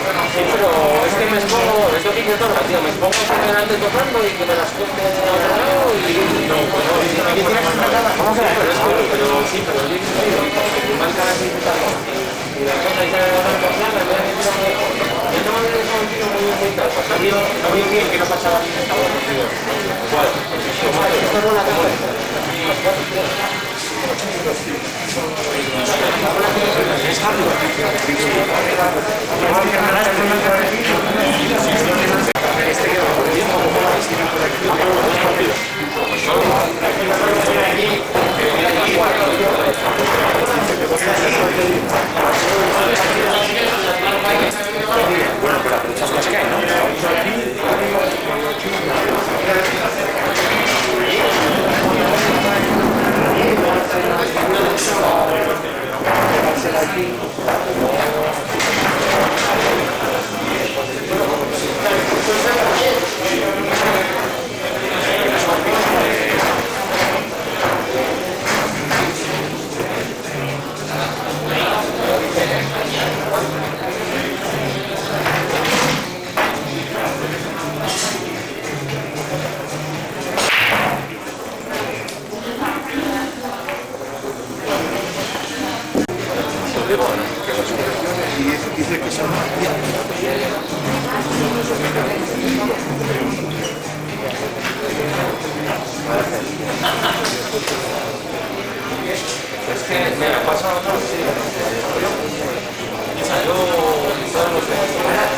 Sí, pero es que me expongo, es lo que dice todo, tío, me expongo que me ande tocando y que me las cuente a otro lado y... No, pues no, sí, aquí tienes una cara, ¿cómo se llama? Pero sí, pero yo estoy marca así y tal. Y la cosa ya va por nada, yo no me he sentido muy tal, pues no vio bien que no pasaba ni esta hora. ¿Cuál? Esto es la cara. Es bueno, pero muchas cosas que hay, ¿no? Dice que son es que me ha pasado más, sí. O sea, yo todos los días,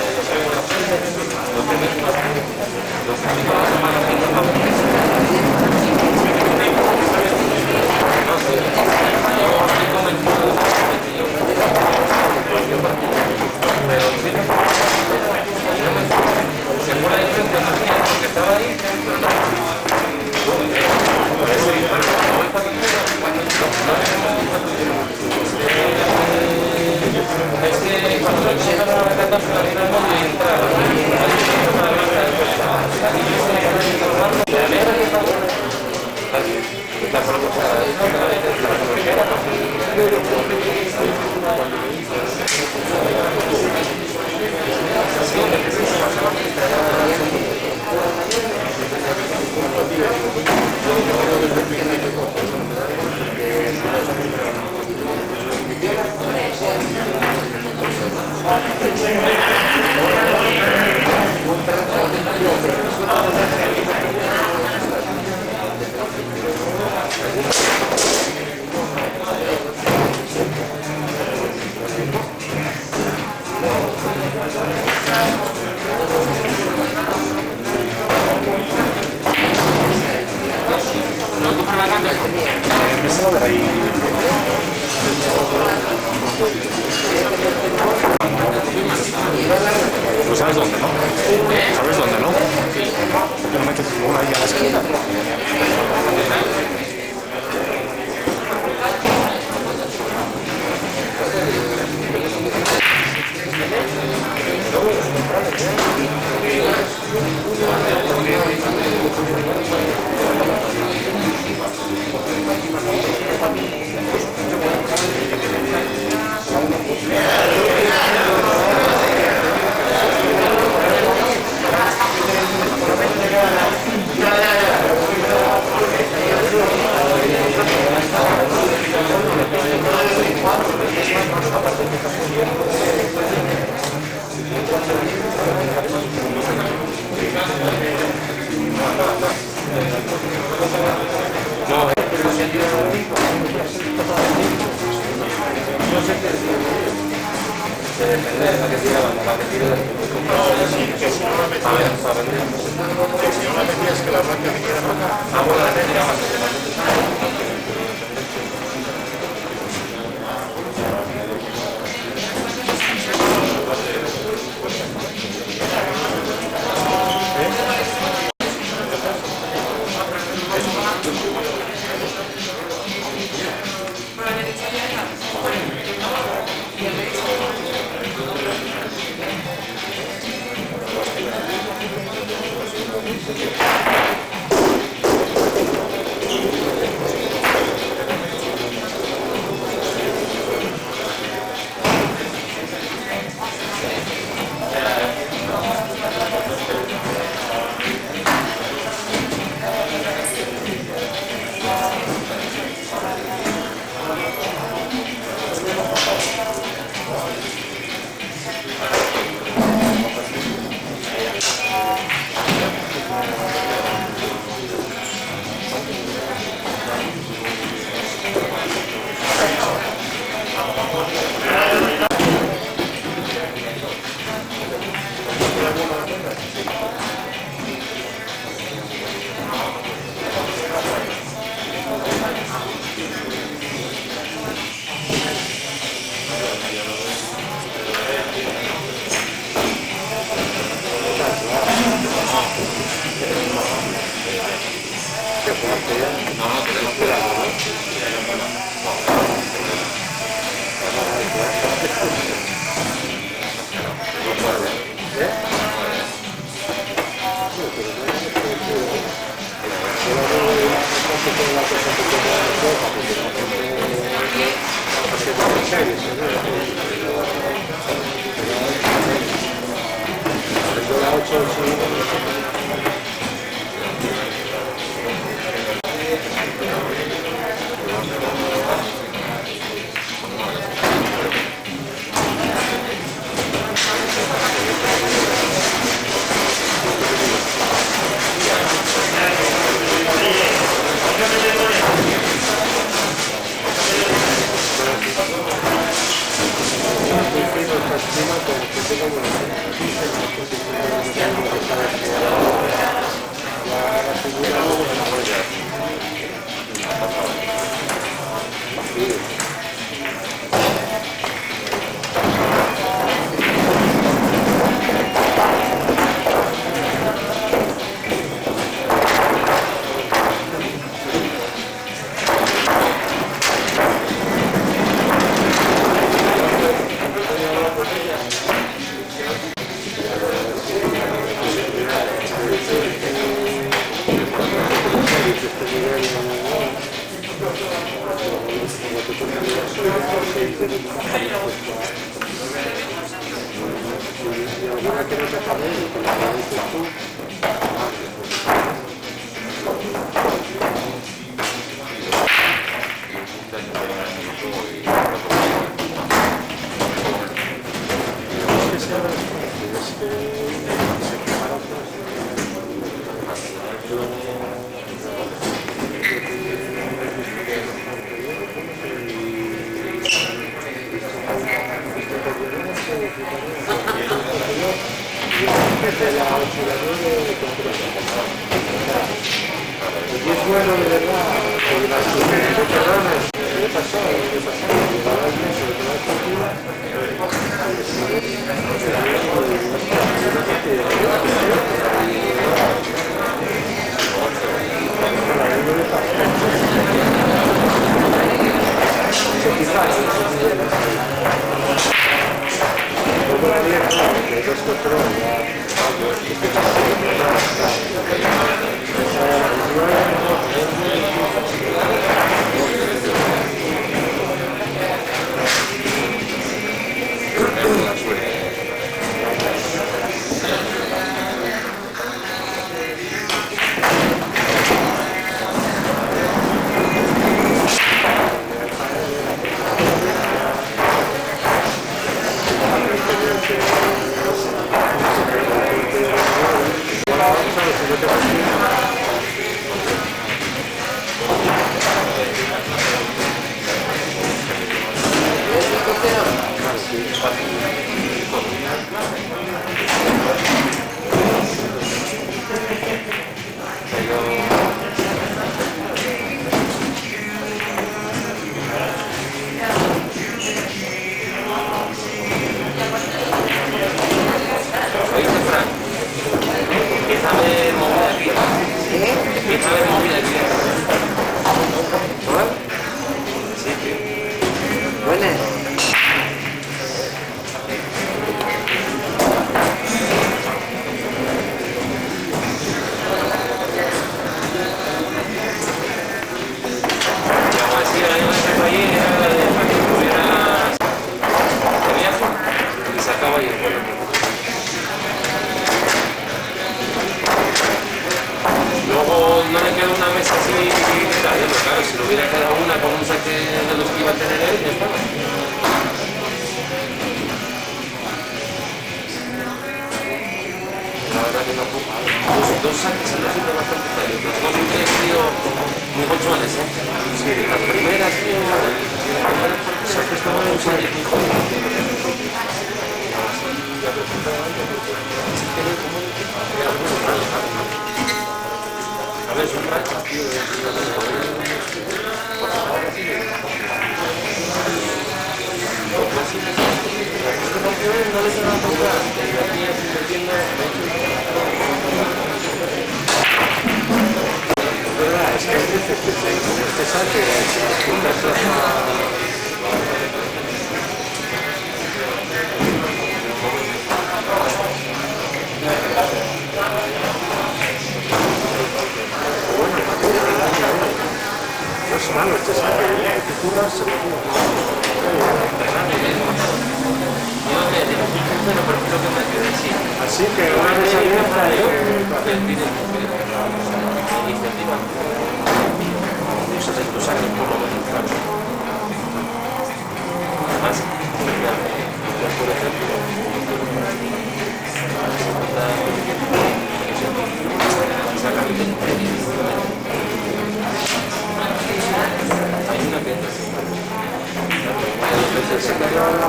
es que cuando llegas a la catástrofe y entrar Pues sabes dónde, ¿no? ¿Sabes dónde, no? Porque no me quedo una ahí a la esquina.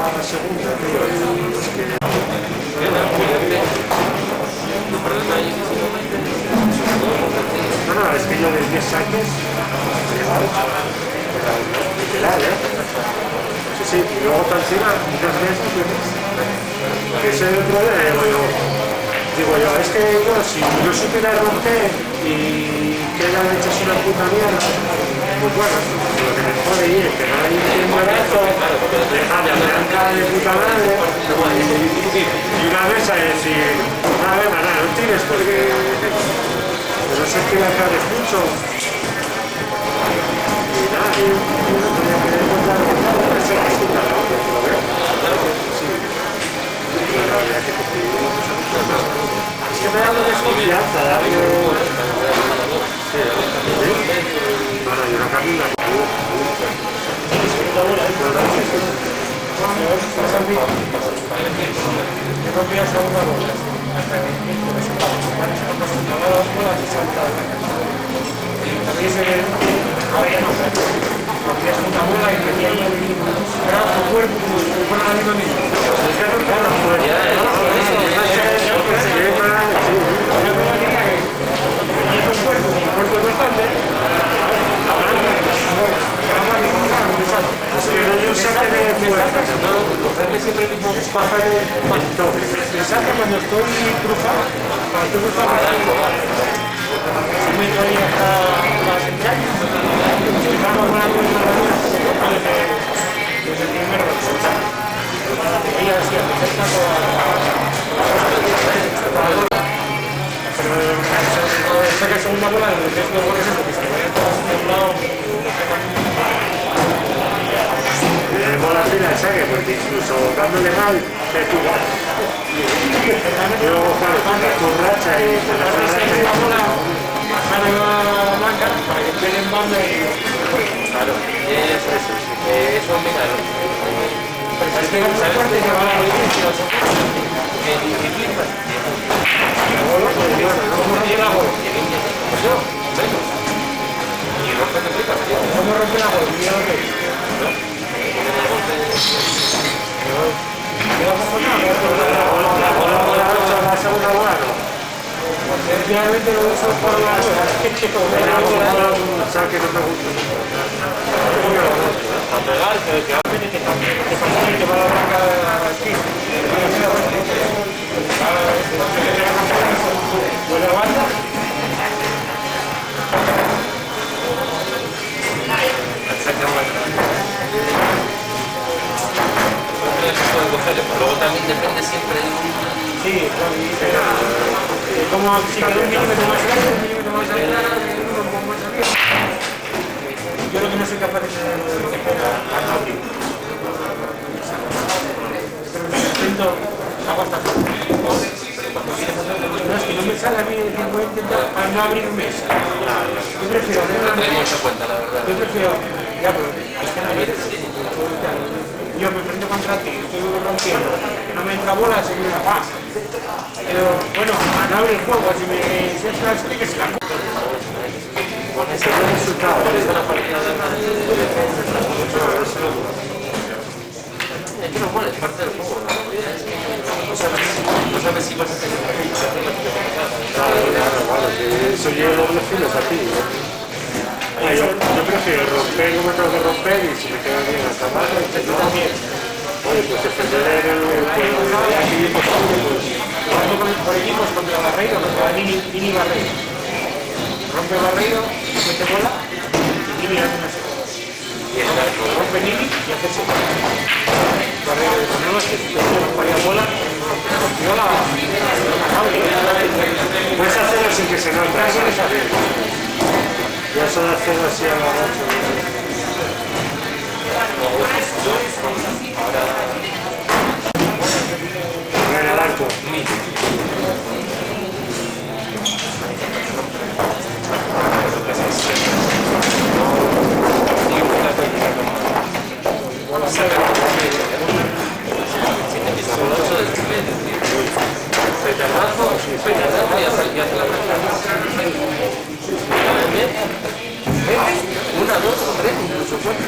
La segunda, tío, es que encima muchas veces que ese es el problema, digo yo, es que yo, si yo supiera romper y que la leche es una puta mierda, pues bueno, lo que me puede ir es que no hay un barato, dejar de arrancar de puta madre, y una mesa y decir, nada, no tires porque no sé que la cabes mucho. Y nada, yo no tenía que encontrar eso que es una hora, que lo veo. Sí. Y la verdad que te digo, es que me da una desconfianza, darle... Sí, bueno, yo no cambio la también se ve, ahora ya no sé, porque es una bola y tenía ahí tu cuerpo como si fuera la misma misma. Es que no está la fuerza. Un cuerpo bastante. Es que no yo sé que de fuerza. Cogerme siempre el mismo espacio de entonces. Pensad que cuando estoy cruzado, si me doy hasta las entrañas, si estamos hablando de las desde el primer rojo. Ella decía, está pero esta que es segunda bola, el que es dos goles, porque se vaya todo hacia un lado. Bola fina de saque, porque incluso dándole mal, te tuvo. Luego, claro, con racha y con la racha y la bola. La blanca para que quede en banda y... Claro, eso es muy claro. Es que es fuerte que va a la división. Que flipas. ¿Cómo rompe la gol? Yo, menos. Y rompe que flipas, tío. ¿Cómo rompe la gol? Mira lo que es. La segunda bola no. Realmente lo uso por la rueda. O sea, que no me gusta. A pegar, pero que tiene que pasar que va a la blanca aquí. ¿Lo levanta? Luego también depende siempre de un... Sí, como si quedó un milímetro más grande, un milímetro más arriba, un poco más arriba. Yo lo que no soy capaz de hacer es lo que pega a Nabri. Pero intento, hago hasta todo. No, es que no me sale a mí decir, voy a intentar a no abrir mesa. Yo prefiero yo prefiero, ya, pero es que no me yo me enfrento contra ti, estoy rompiendo, no me entra bola, se me la pasa. Pero bueno, no abre el juego, si me expliques la cosa. Con ese buen resultado, es que no mola, es parte del juego. No sabes si vas a tener claro, eso lleva doble filos aquí. Yo prefiero romper como tengo que romper y si me queda bien hasta abajo, no también. Oye, pues defender el juego aquí imposible, pues por equipos contra Barreiro, contra Mini Barreiro. Rompe Barreiro, mete bola y Mini hace una secuencia. Rompe Mini y hace secuencia. Barreiro de Conemas, que si no ponía bola, rompió la puedes hacerlo sin que se note. Ya eso de hacerlo así a la noche. Bueno, el arco. Una, dos o tres, incluso cuatro.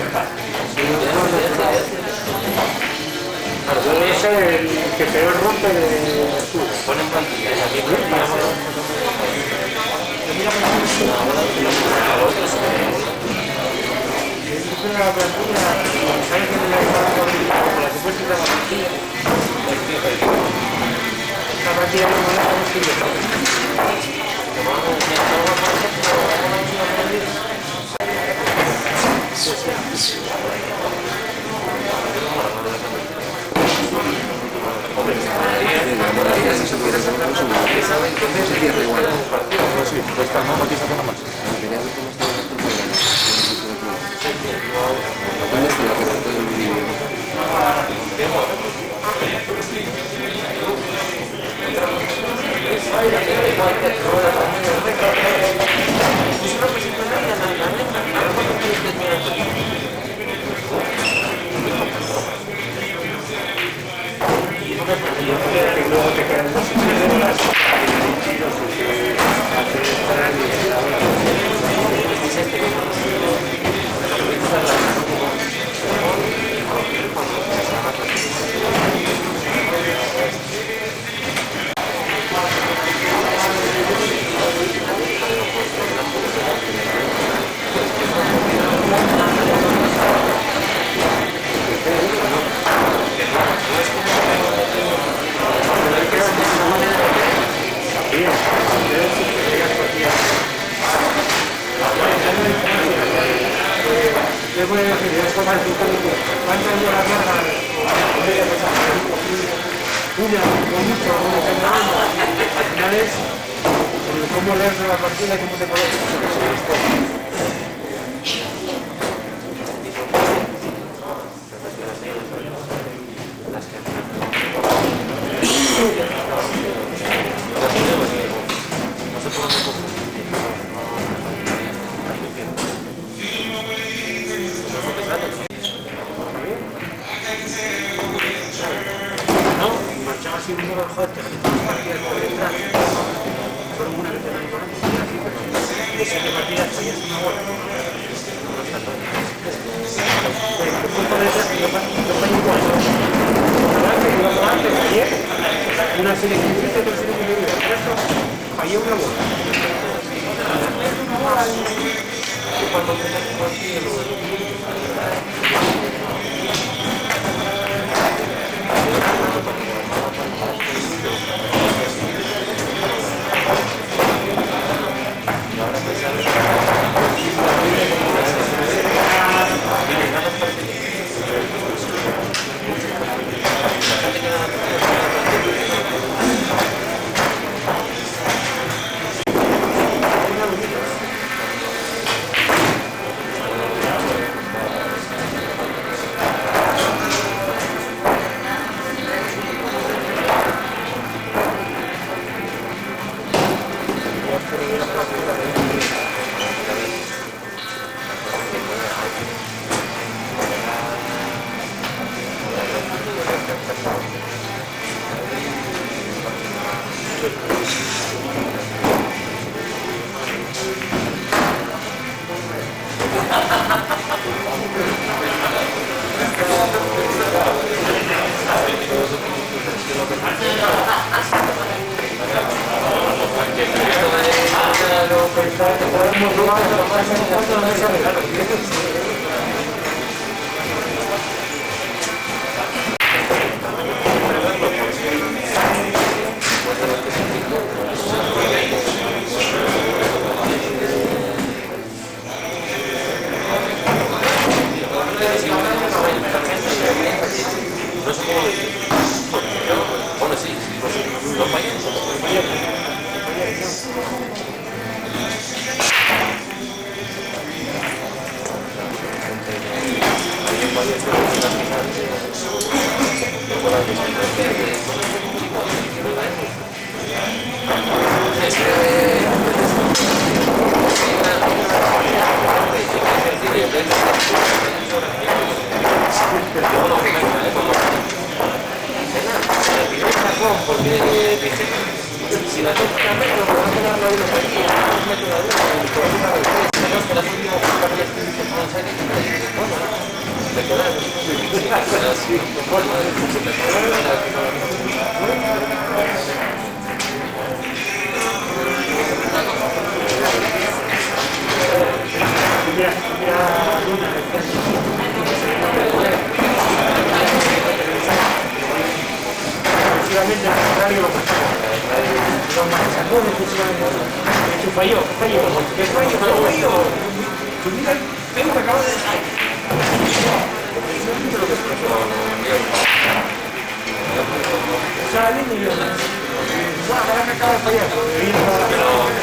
Es el que peor rompe de sur. Ponen plantilla aquí. La plantilla, ¿sabes que me la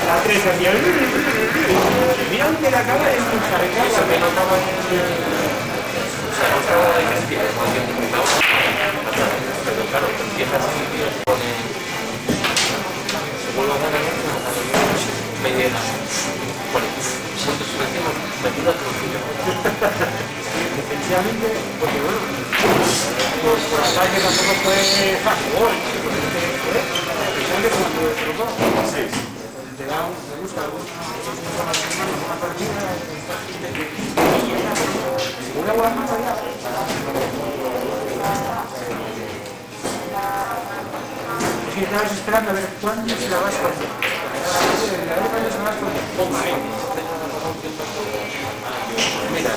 La 3 hacía mira dónde la acaba de escuchar en casa. Pero claro, empiezas y pone... Se vuelve a ganar me llega. Bueno, nosotros decimos, me tira otro sitio. Defensivamente, porque bueno, por ataque tampoco fue favor. Te da me gusta una buena más allá. Si estabas esperando a ver cuándo se la vas a hacer. La verdad cuándo se la vas a hacer. Mira,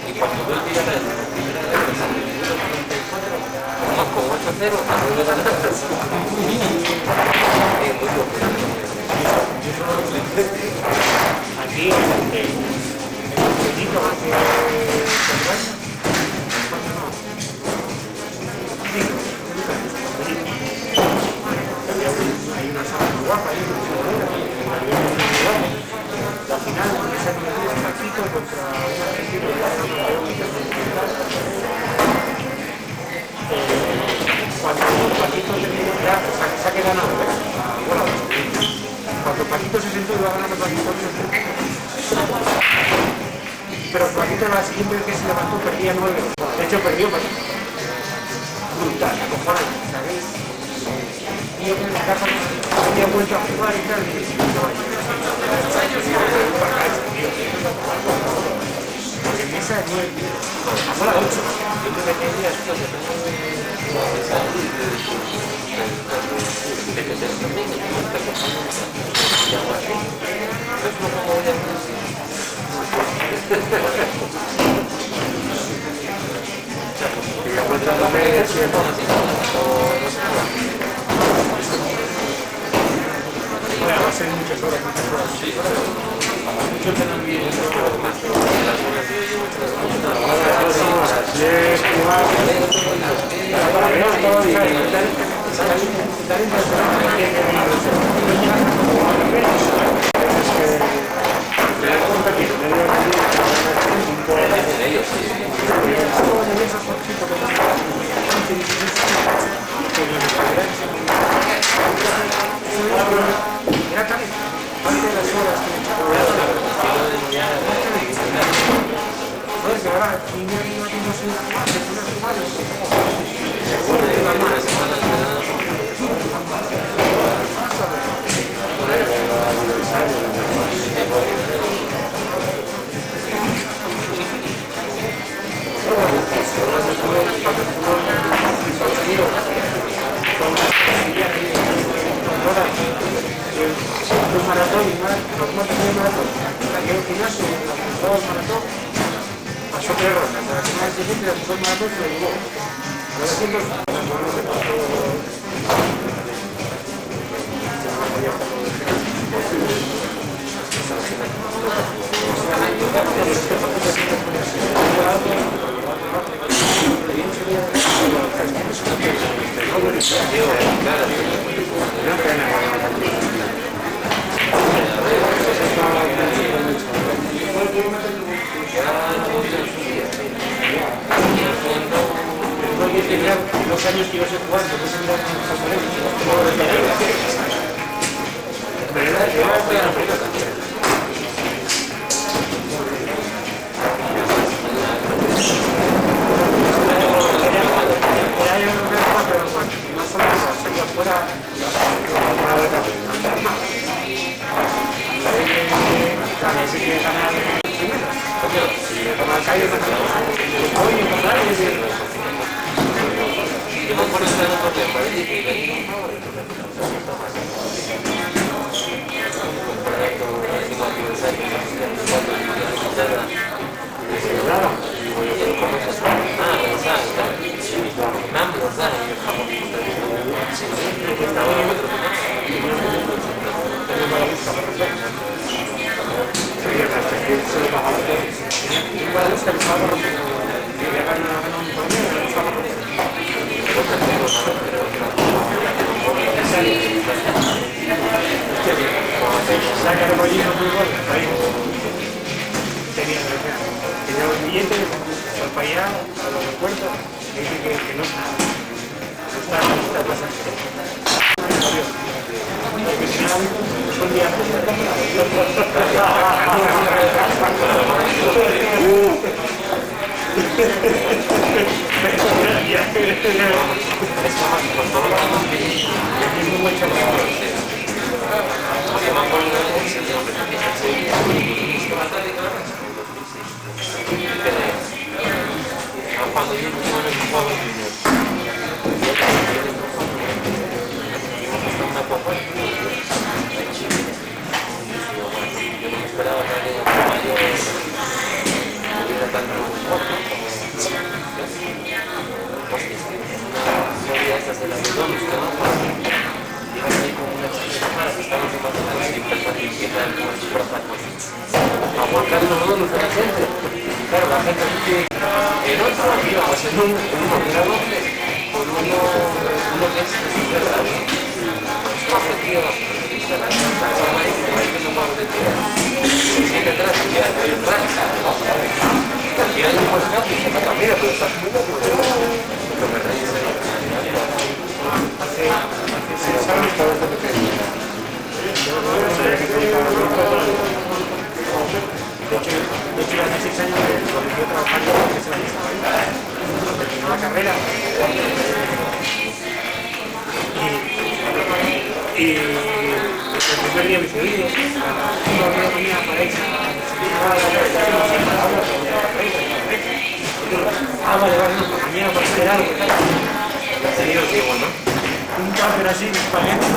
y cuando veo tirar el con 8-0, aquí hay una sala muy guapa ahí, la final esa que me dio un Paquito contra un argentino cuando Paquito se ha quedado ganado, cuando Paquito se sentó iba ganando Paquito, pero Paquito la siguiente vez que se levantó perdía 9, de hecho perdió Paquito, brutal, acojonante, ¿sabéis? Y yo en la casa había vuelto a jugar y tal, y porque en esa 9, pasó la 8, yo creo que tenía va a ser muchas horas. Mucho era tan parte de las horas que que ahora niño no se los maratones, los maratones, que el gimnasio, los maratones, pasó 3 rondas, la semana siguiente los dos maratones se lo llevó. Los años que yo sé jugar, porque se me da fuera Yo me acuerdo de otro tiempo, y venía Saca el mollino muy bueno, ahí. Tenía un billete, fue para allá, al aeropuerto, y dice que no está pasando. Un día aguantando todos los de la gente. Claro, la gente que el otro, digamos, en un grado con uno que es verdad. Objetivo, y hay un buen cambio, se me cambia, pero está muy bien. De hecho, hace 6 años cuando yo trabajando en esa terminó la carrera y el primer día me dice, oye, no tenía para esa. Vale, no, mañana para hacer algo. Sería el ciego, ¿no? Un café así, espagueti.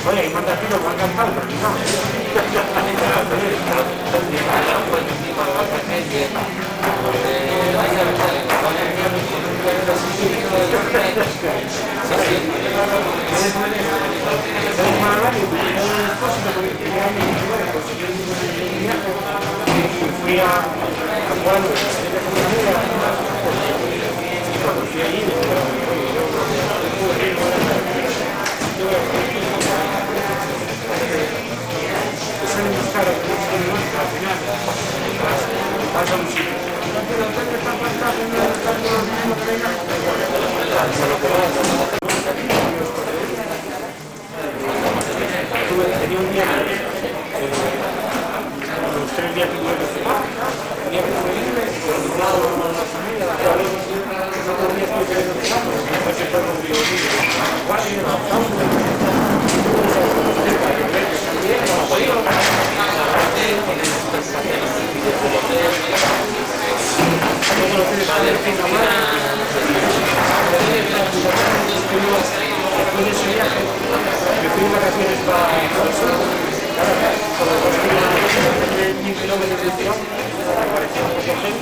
Oye, y manda aquí los van cantando, ¿no? Fui a Juan, y cuando fui allí, salen los caras, al final, vas a un sitio. Tenía un día, los 3 días que tuve que cenar, un día que tuve libre, con la familia, los otros días que tuve que cenar, después se fue con mi guardia, después de ese viaje, me fui de vacaciones para el sur, con los 2.000 kilómetros de tirón, me parecía un poco heavy,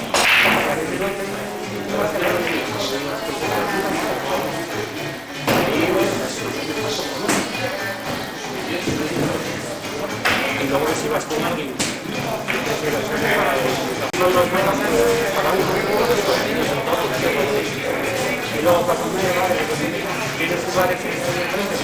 y luego si vas con alguien, y luego para comer, tienes lugares que están enfrente,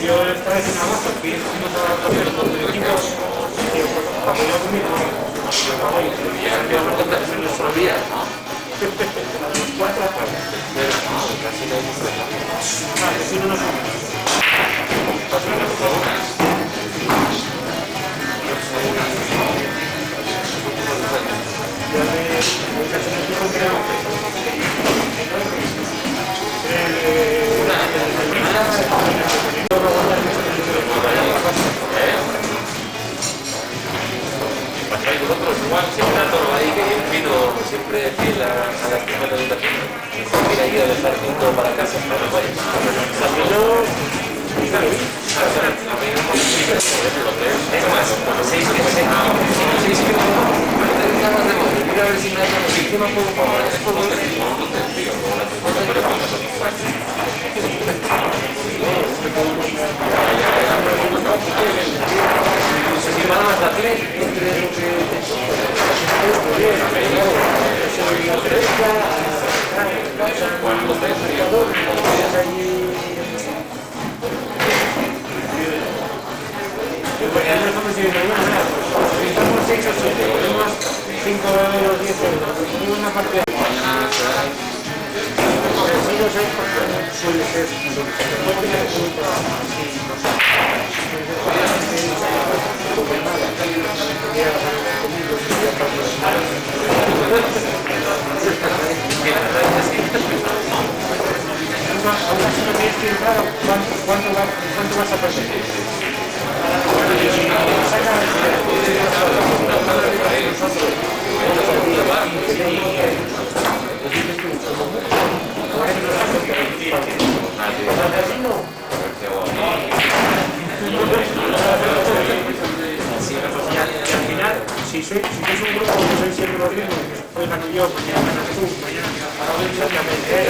yo esta vez en agosto fui con el equipo, para poder dormir, Vosotros igual siempre ando ahí que fino, siempre fiel a las primeras educaciones. Mira, ir a dejar todo para casa. Es más, 6 meses, mira a ver si me hacen el sistema si van a hacer entre lo que ¿Cuánto vas a perder? Si sois un grupo que sois siempre los mismos, hoy gano yo, mañana ganas tú, mañana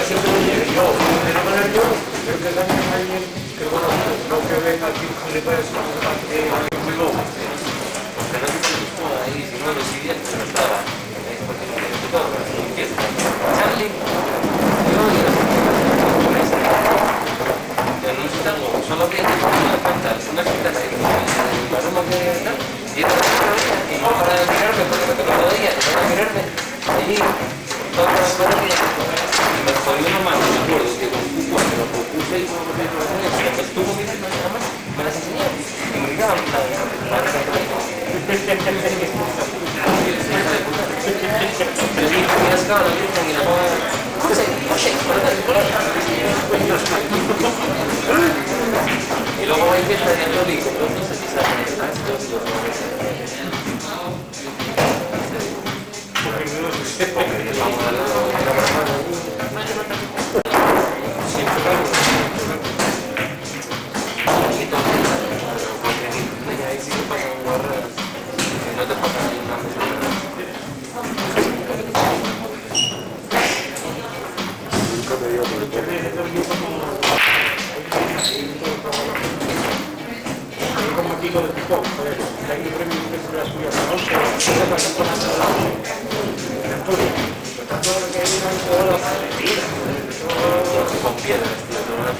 siempre lo llevo yo, pero ganar yo, creo que gane alguien que bueno, no que venga aquí con le puedes muy loco. Porque no te gustó ahí, si no decidía que no estaba. Porque me gustó, Charlie, yo y la solo que una cita la broma que está, y para mirarme, porque me tocó todo el día, para mirarme, allí, todas las cosas que me jodió nomás, no me acuerdo, que cuando lo propuse y como que me estuvo mirando nada más, me las enseñó, y me gritaban, yo dije, mira, es que ahora y la mamá, y luego hay fiesta de católico, no sé si saben estas con piedras, tío, con una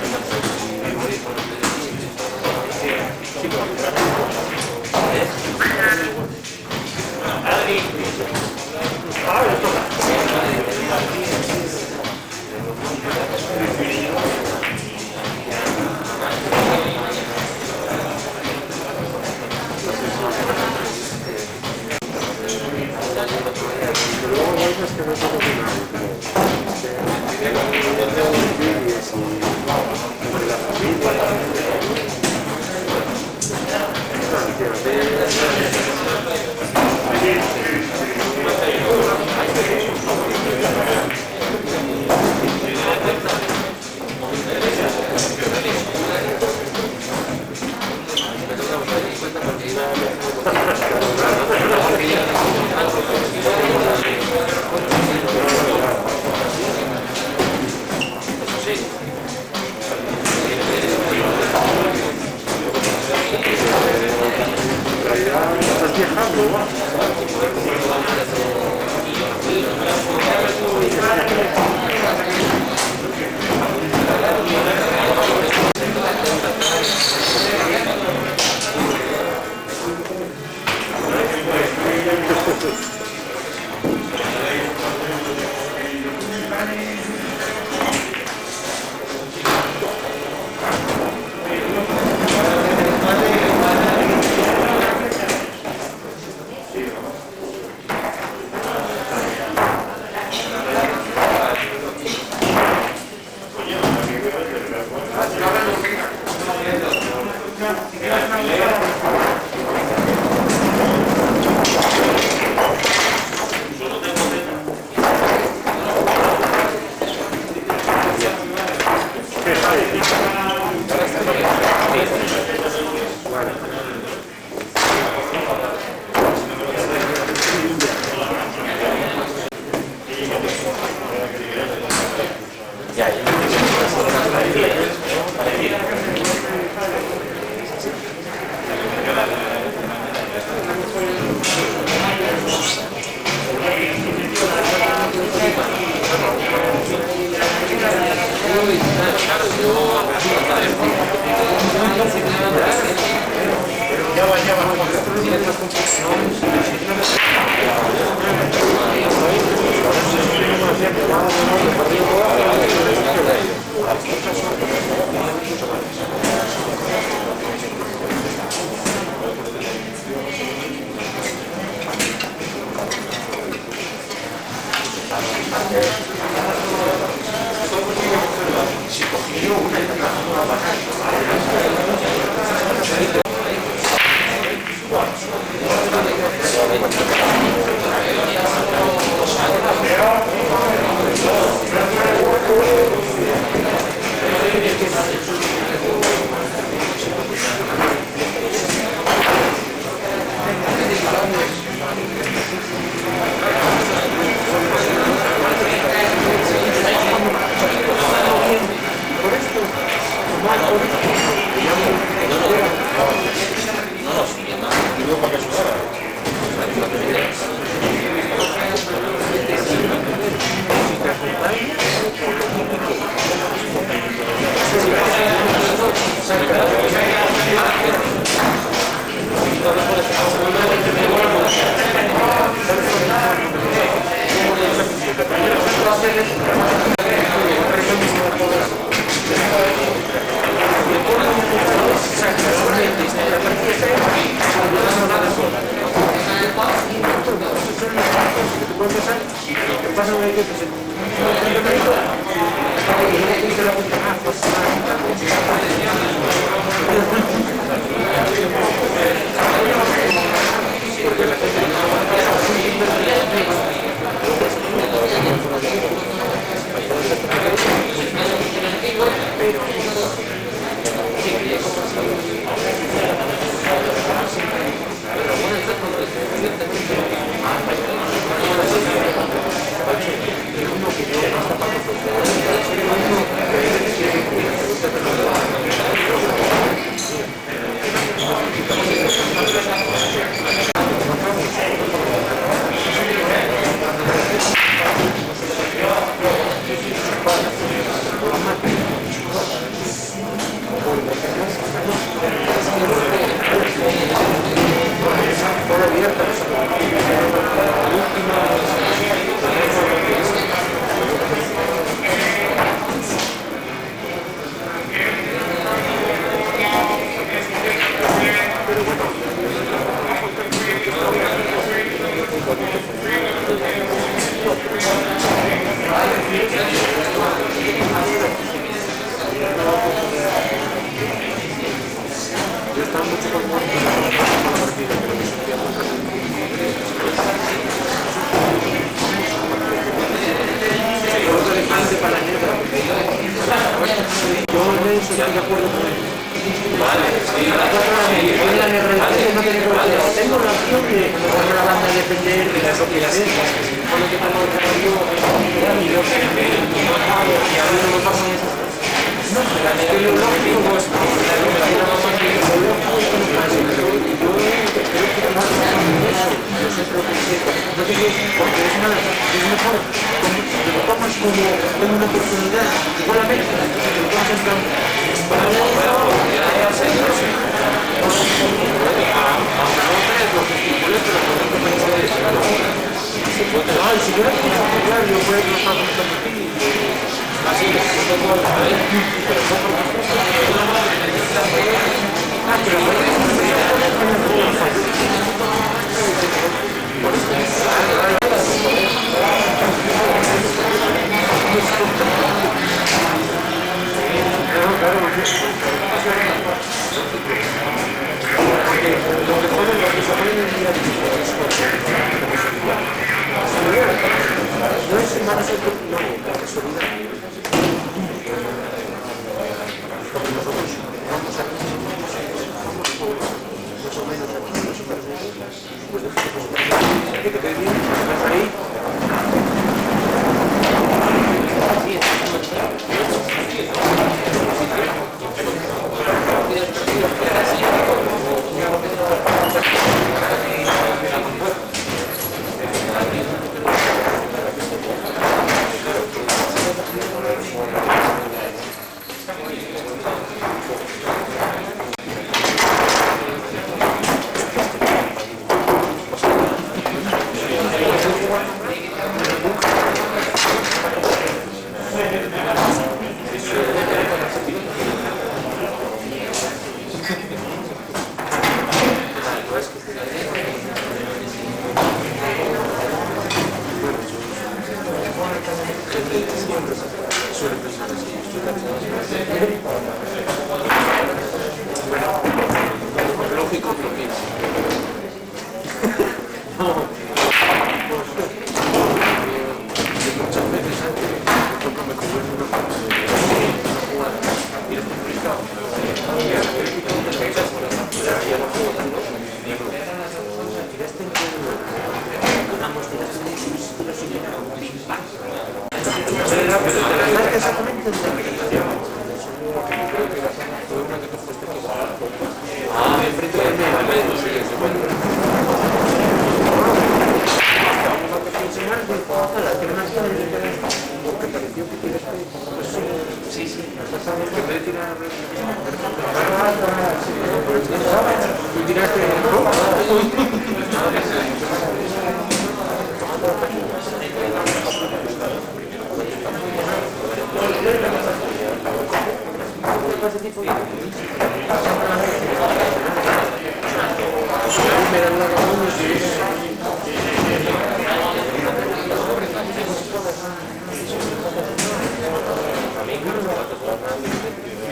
Tiraste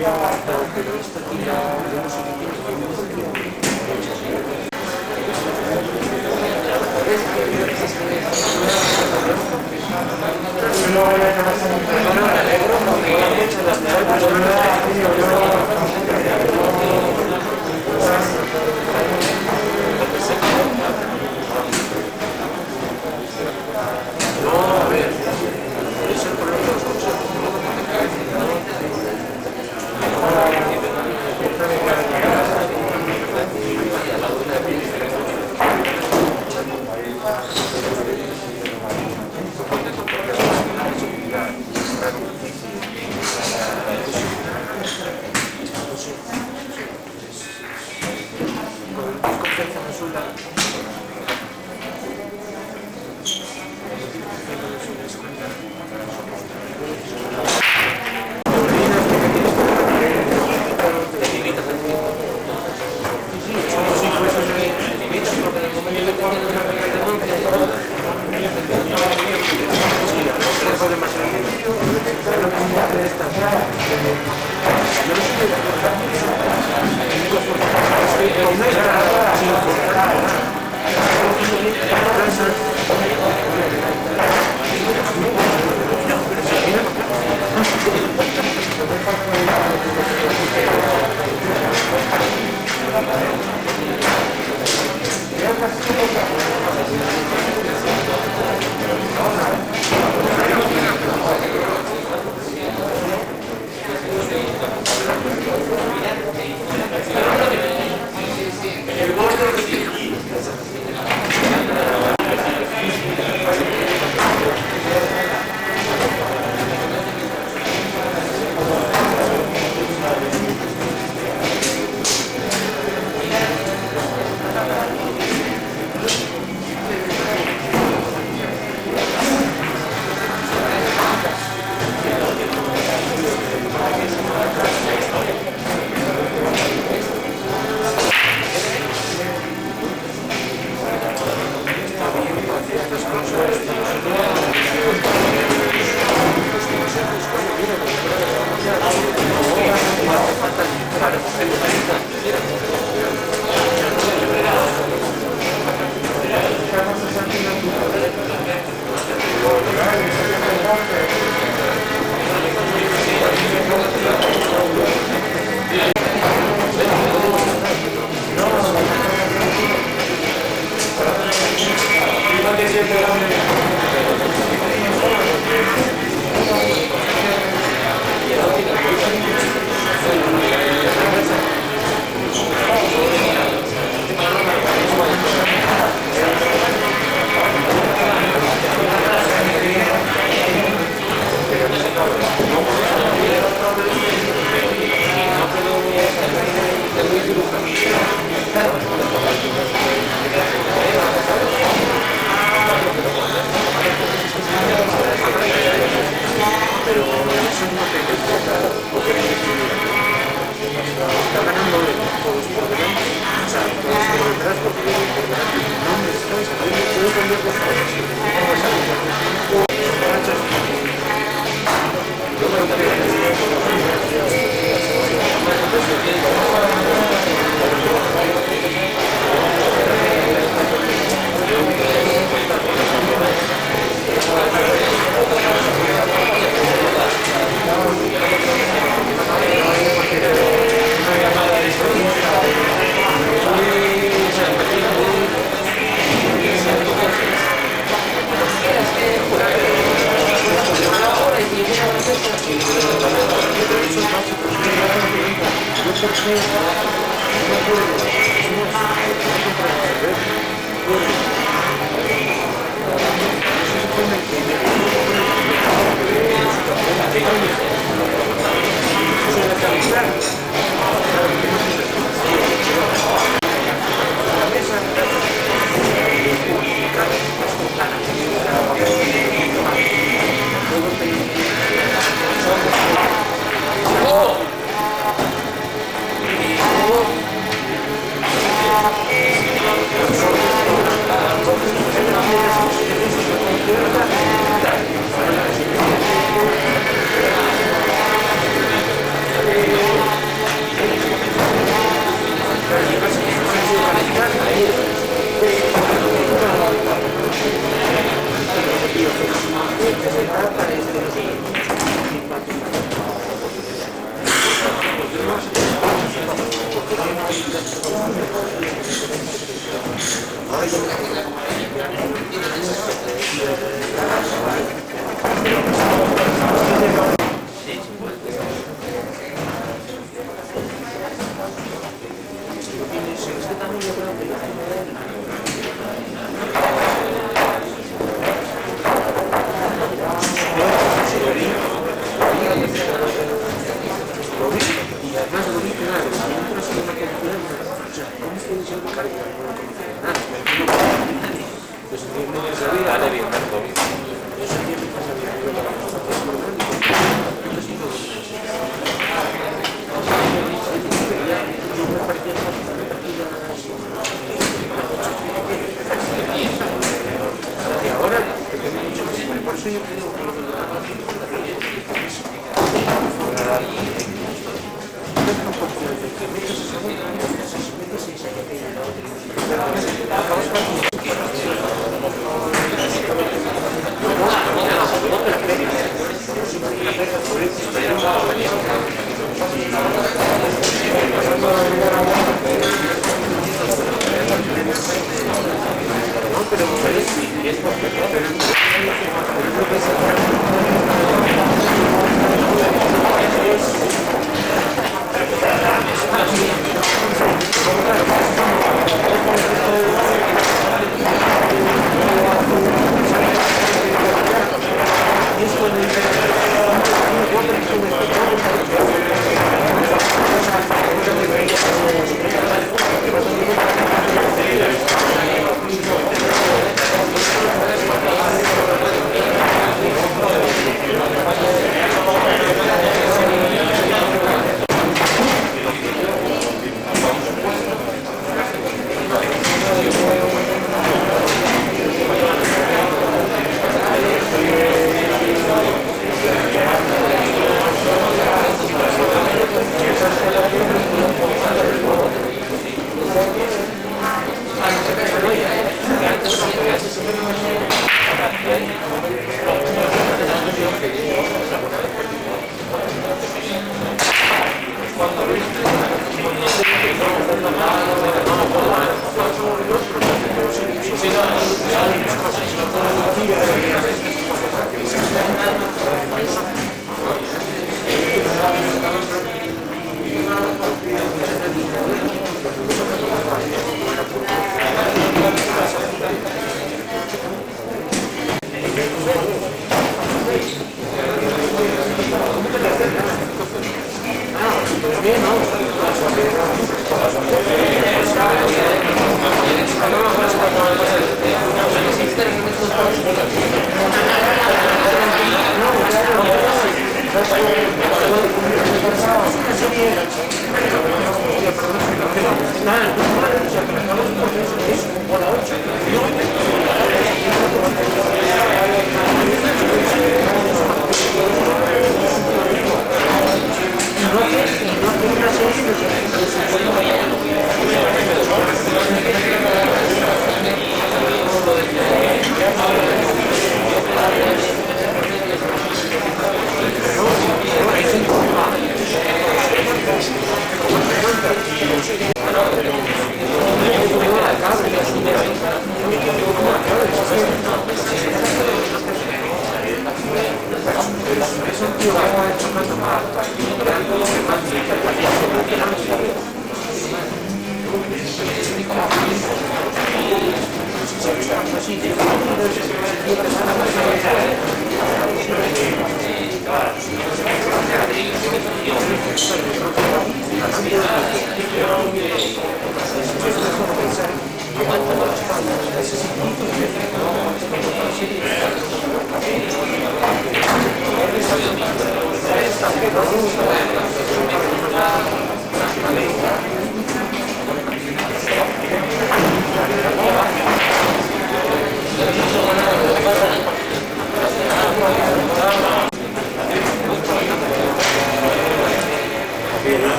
pero esto aquí ya yo no sé qué tiene que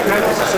Gracias.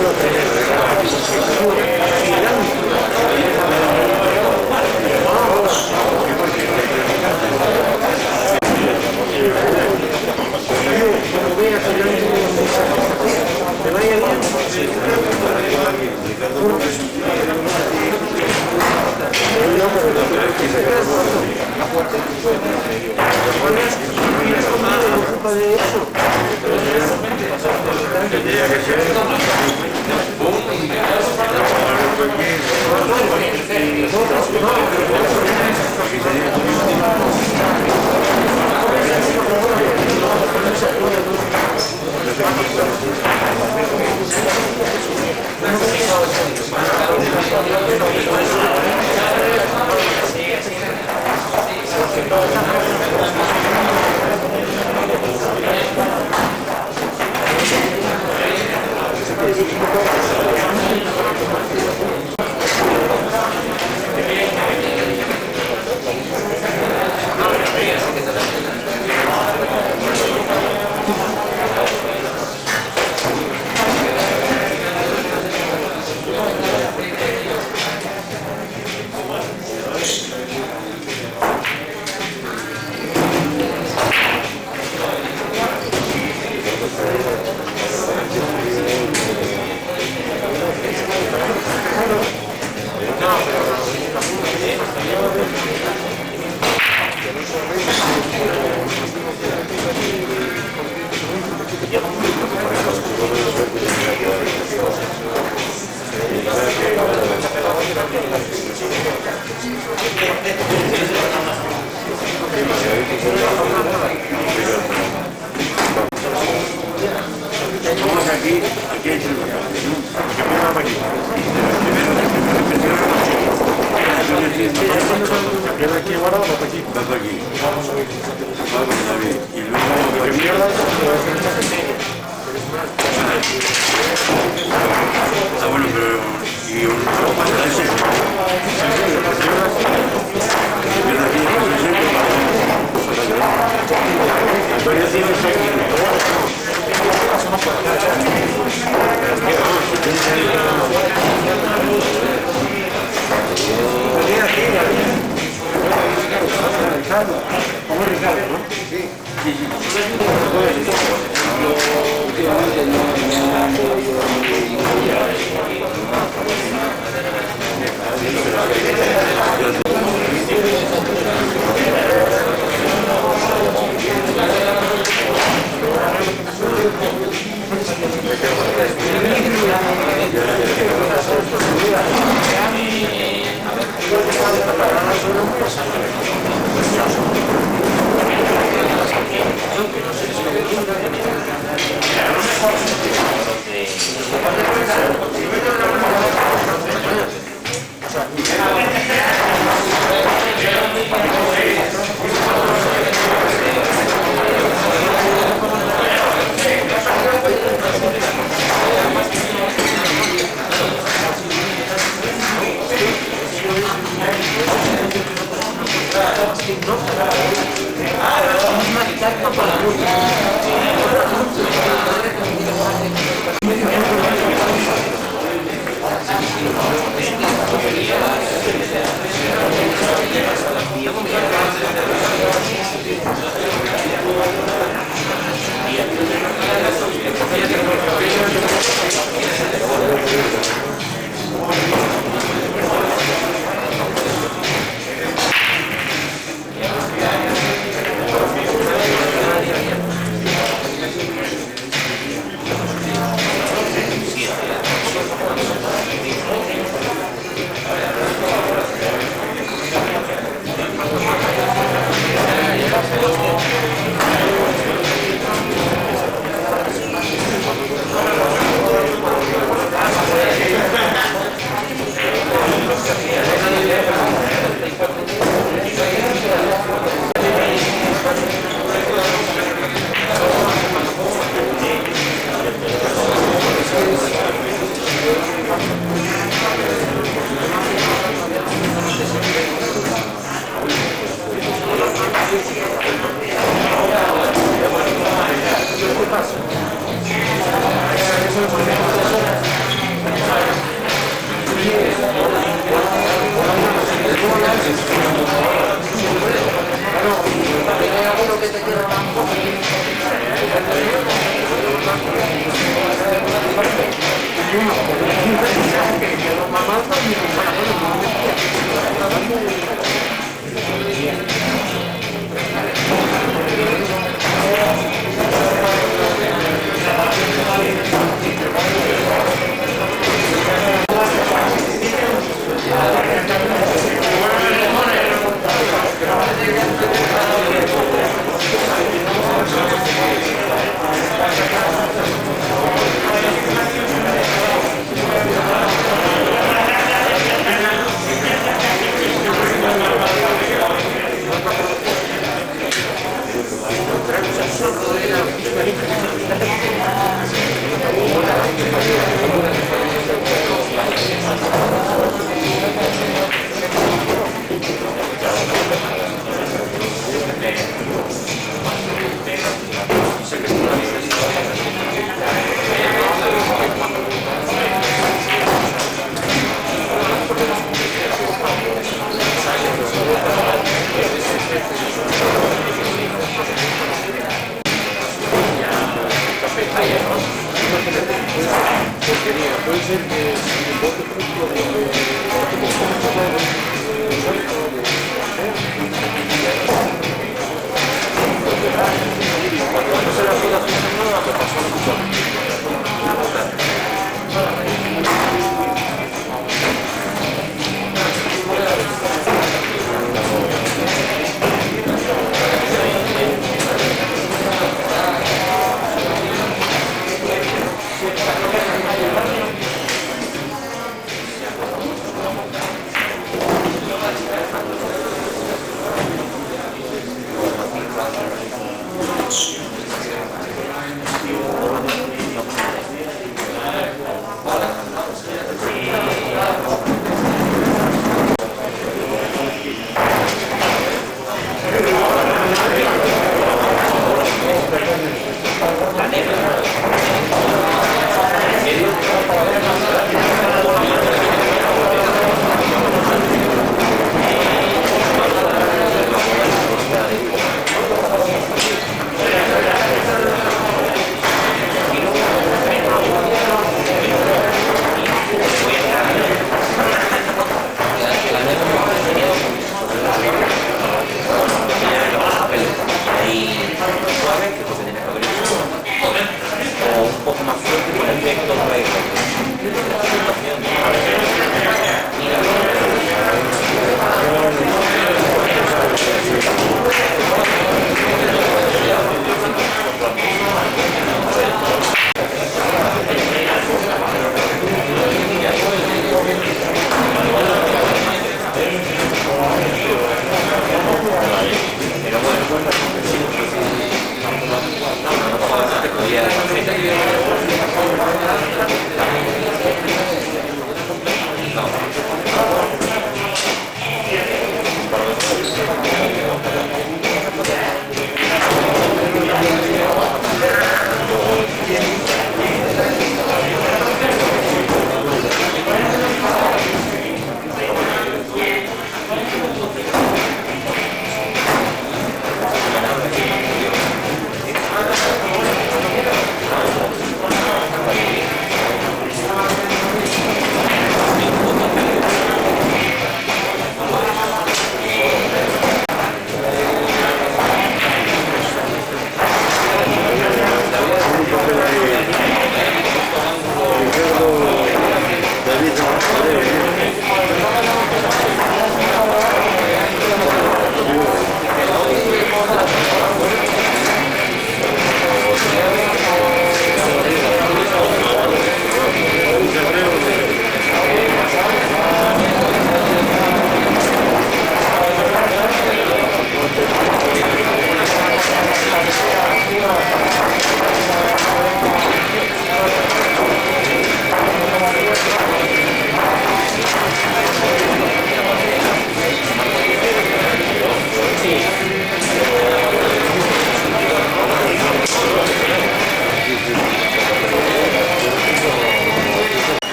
Puede ser que si el voto propio de